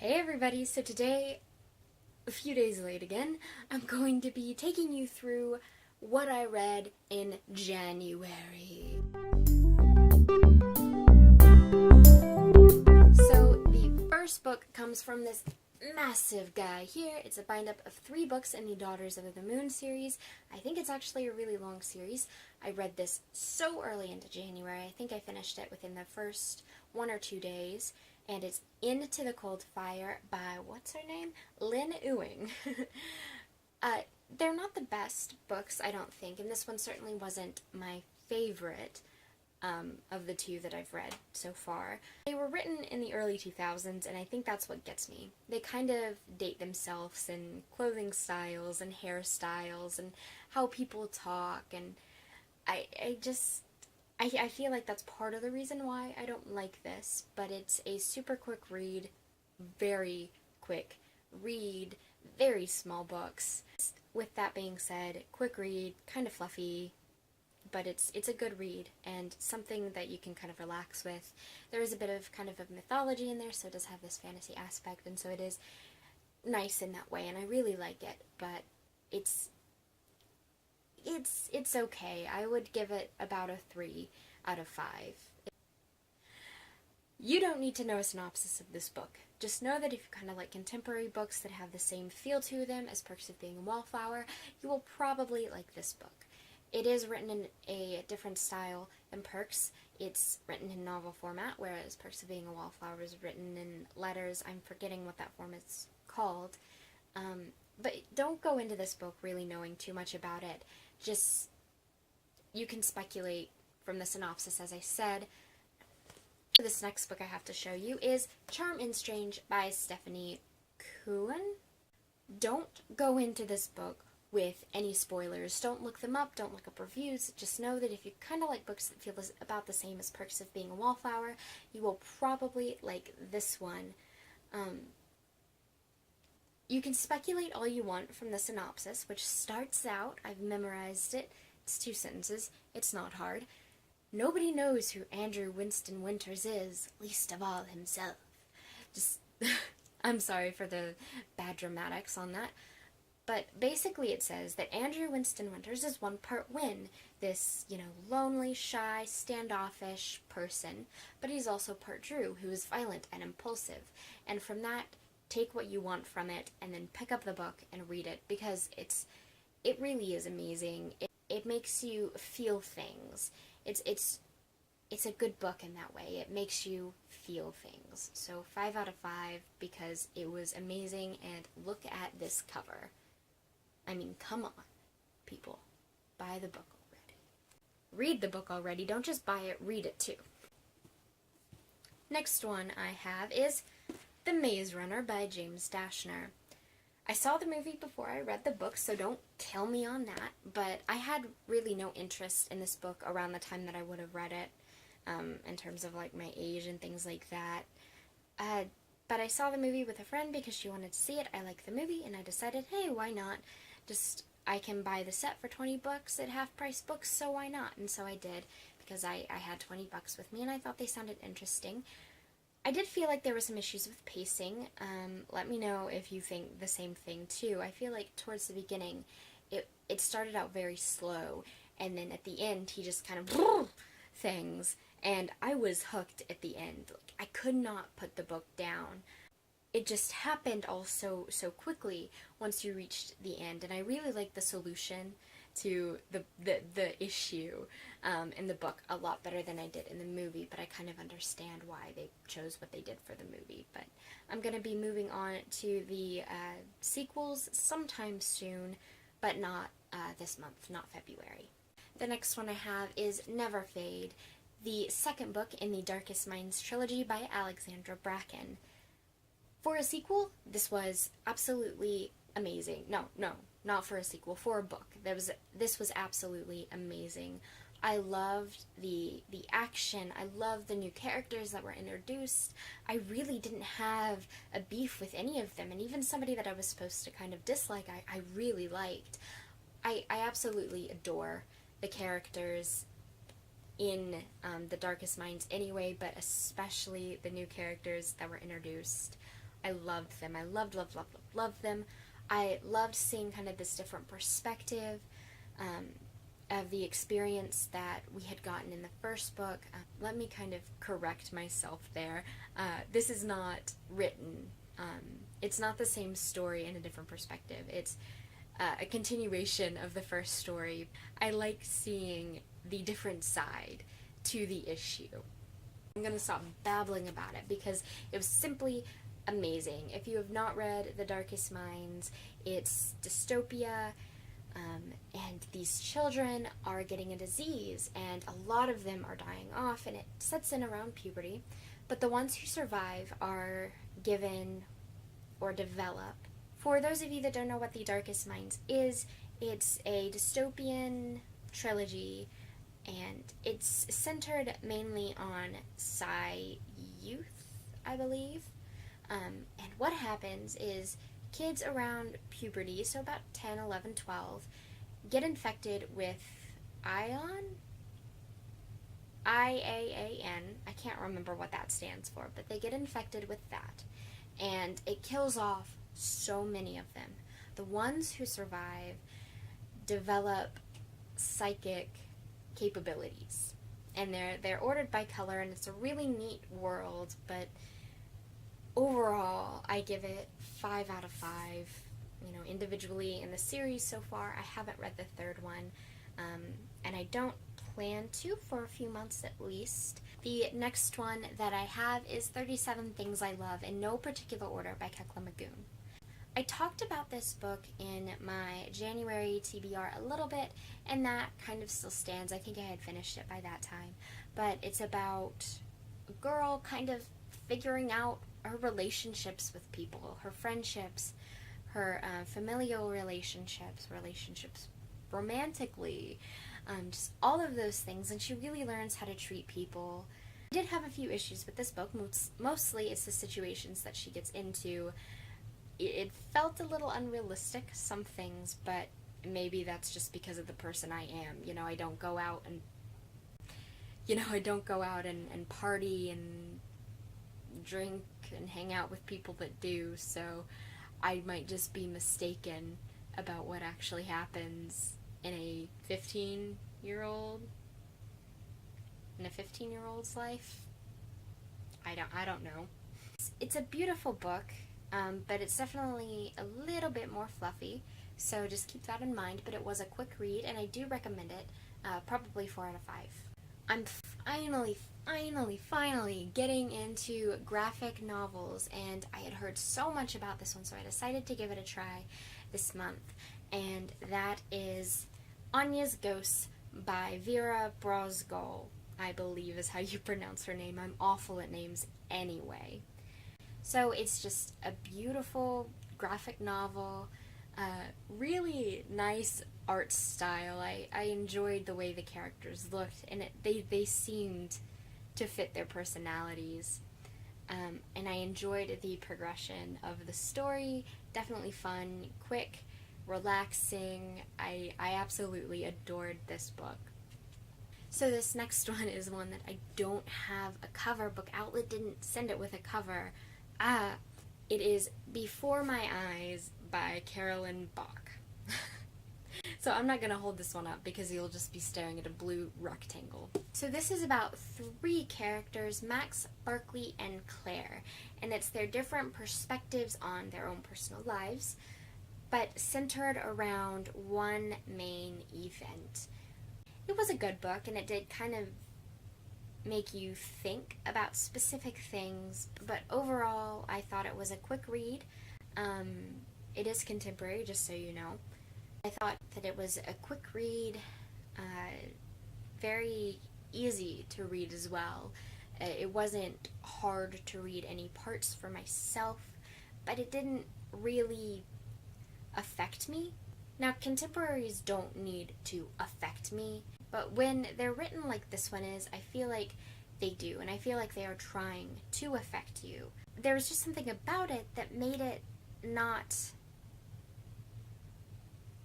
Hey everybody, so today, a few days late again, I'm going to be taking you through what I read in January. So the first book comes from this massive guy here. It's a bind-up of 3 books in the Daughters of the Moon series. I think it's actually a really long series. I read this so early into January. I think I finished it within the first 1 or 2 days. And it's Into the Cold Fire by, what's her name? Lynn Ewing. They're not the best books, I don't think, and this one certainly wasn't my favorite of the 2 that I've read so far. They were written in the early 2000s, and I think that's what gets me. They kind of date themselves in clothing styles and hairstyles and how people talk, and I feel like that's part of the reason why I don't like this, but it's a super quick read, very quick read, very small books. With that being said, quick read, kind of fluffy, but it's a good read and something that you can kind of relax with. There is a bit of kind of a mythology in there, so it does have this fantasy aspect, and so it is nice in that way, and I really like it, but it's okay. I would give it about a 3 out of 5. You don't need to know a synopsis of this book. Just know that if you kind of like contemporary books that have the same feel to them as Perks of Being a Wallflower, you will probably like this book. It is written in a different style than Perks. It's written in novel format, whereas Perks of Being a Wallflower is written in letters. I'm forgetting what that form is called. But don't go into this book really knowing too much about it. Just, you can speculate from the synopsis, as I said. This next book I have to show you is Charm in Strange by Stephanie Cohen. Don't go into this book with any spoilers. Don't look them up, don't look up reviews. Just know that if you kind of like books that feel about the same as Perks of Being a Wallflower, you will probably like this one. You can speculate all you want from the synopsis, which starts out, I've memorized it, it's 2 sentences, it's not hard. Nobody knows who Andrew Winston Winters is, least of all himself. Just, I'm sorry for the bad dramatics on that. But basically it says that Andrew Winston Winters is one part Win, this, lonely, shy, standoffish person, but he's also part Drew, who is violent and impulsive. And from that, take what you want from it, and then pick up the book and read it, because it really is amazing. It makes you feel things. It's a good book in that way. It makes you feel things. So 5 out of 5, because it was amazing, and look at this cover. I mean, come on, people. Buy the book already. Read the book already. Don't just buy it, read it too. Next one I have is The Maze Runner by James Dashner. I saw the movie before I read the book, so don't kill me on that, but I had really no interest in this book around the time that I would have read it, in terms of like my age and things like that. But I saw the movie with a friend because she wanted to see it. I liked the movie, and I decided, hey, why not? I can buy the set for 20 bucks at half-price books, so why not? And so I did, because I had 20 bucks with me, and I thought they sounded interesting. I did feel like there were some issues with pacing. Let me know if you think the same thing too. I feel like towards the beginning, it started out very slow, and then at the end, he just kind of things, and I was hooked at the end. Like, I could not put the book down. It just happened all so quickly once you reached the end, and I really liked the solution to the issue in the book a lot better than I did in the movie, but I kind of understand why they chose what they did for the movie. But I'm going to be moving on to the sequels sometime soon, but not this month, not February. The next one I have is Never Fade, the second book in the Darkest Minds trilogy by Alexandra Bracken. For a sequel, this was absolutely amazing. No, not for a sequel, for a book. This was absolutely amazing. I loved the action. I loved the new characters that were introduced. I really didn't have a beef with any of them, and even somebody that I was supposed to kind of dislike, I really liked. I absolutely adore the characters in The Darkest Minds anyway, but especially the new characters that were introduced. I loved them. I loved them. I loved seeing kind of this different perspective of the experience that we had gotten in the first book. Let me kind of correct myself there. This is not written. It's not the same story in a different perspective. It's a continuation of the first story. I like seeing the different side to the issue. I'm going to stop babbling about it because it was simply amazing. If you have not read The Darkest Minds, it's dystopia, and these children are getting a disease, and a lot of them are dying off, and it sets in around puberty. But the ones who survive are given or develop. For those of you that don't know what The Darkest Minds is, it's a dystopian trilogy, and it's centered mainly on Psy youth, I believe. And what happens is kids around puberty, so about 10, 11, 12, get infected with IAAN. I can't remember what that stands for, but they get infected with that. And it kills off so many of them. The ones who survive develop psychic capabilities. And they're ordered by color, and it's a really neat world, but overall, I give it 5 out of 5. You know, individually in the series so far, I haven't read the third one, and I don't plan to for a few months at least. The next one that I have is 37 Things I Love, in no particular order, by Kekla Magoon. I talked about this book in my January TBR a little bit, and that kind of still stands. I think I had finished it by that time. But it's about a girl kind of figuring out her relationships with people, her friendships, her familial relationships romantically, just all of those things, and she really learns how to treat people. I did have a few issues with this book. Mostly it's the situations that she gets into. It felt a little unrealistic, some things, but maybe that's just because of the person I am. You know, I don't go out and party and drink and hang out with people that do, so I might just be mistaken about what actually happens in a 15-year-old's life. I don't know. It's a beautiful book, but it's definitely a little bit more fluffy, so just keep that in mind. But it was a quick read, and I do recommend it, probably 4 out of 5. I'm finally getting into graphic novels, and I had heard so much about this one, so I decided to give it a try this month, and that is Anya's Ghosts by Vera Brosgol, I believe is how you pronounce her name. I'm awful at names anyway. So it's just a beautiful graphic novel, really nice art style. I enjoyed the way the characters looked, and they seemed to fit their personalities. And I enjoyed the progression of the story. Definitely fun, quick, relaxing. I absolutely adored this book. So this next one is one that I don't have a cover. Book Outlet didn't send it with a cover. It is Before My Eyes by Carolyn Bach. So I'm not going to hold this one up because you'll just be staring at a blue rectangle. So this is about 3 characters, Max, Barkley, and Claire, and it's their different perspectives on their own personal lives, but centered around one main event. It was a good book, and it did kind of make you think about specific things, but overall I thought it was a quick read. It is contemporary, just so you know. I thought that it was a quick read, very easy to read as well. It wasn't hard to read any parts for myself, but it didn't really affect me. Now, contemporaries don't need to affect me, but when they're written like this one is, I feel like they do, and I feel like they are trying to affect you. There was just something about it that made it not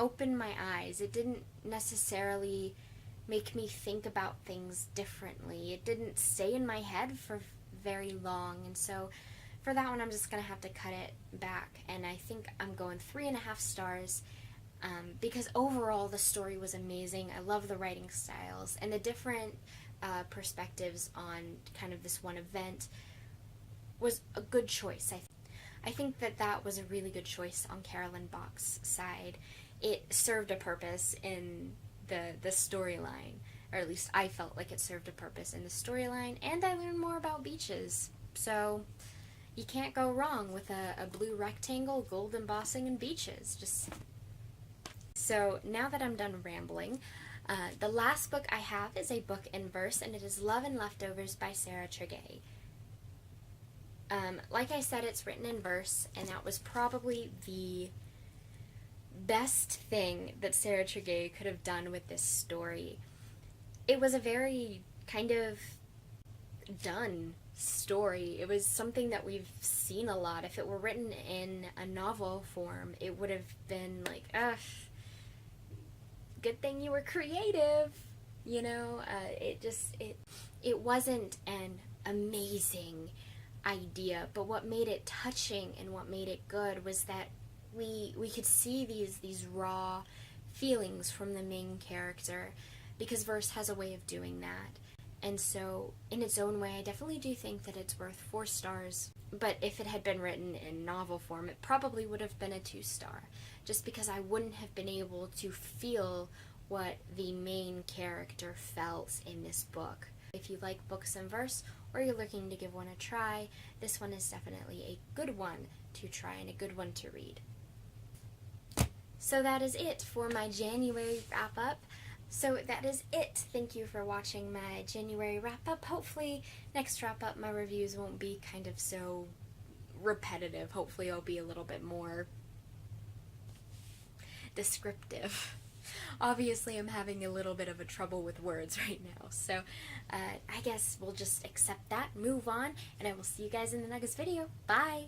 open my eyes. It didn't necessarily make me think about things differently. It didn't stay in my head for very long, and so for that one, I'm just going to have to cut it back, and I think I'm going 3.5 stars, because overall the story was amazing. I love the writing styles, and the different perspectives on kind of this one event was a good choice. I think that was a really good choice on Carolyn Bach's side. It served a purpose in the storyline, or at least I felt like it served a purpose in the storyline, and I learned more about beaches. So you can't go wrong with a blue rectangle, gold embossing, and beaches. So now that I'm done rambling, the last book I have is a book in verse, and it is Love and Leftovers by Sarah Tregea. Like I said, it's written in verse, and that was probably the best thing that Sarah Tregea could have done with this story. It was a very kind of done story. It was something that we've seen a lot. If it were written in a novel form, it would have been like, ugh, good thing you were creative, you know? It wasn't an amazing idea, but what made it touching and what made it good was that we could see these raw feelings from the main character, because verse has a way of doing that. And so, in its own way, I definitely do think that it's worth 4 stars. But if it had been written in novel form, it probably would have been a 2-star, just because I wouldn't have been able to feel what the main character felt in this book. If you like books in verse, or you're looking to give one a try, this one is definitely a good one to try and a good one to read. So that is it for my January wrap-up. So that is it. Thank you for watching my January wrap-up. Hopefully next wrap-up my reviews won't be kind of so repetitive. Hopefully I'll be a little bit more descriptive. Obviously I'm having a little bit of a trouble with words right now, so I guess we'll just accept that, move on, and I will see you guys in the next video. Bye!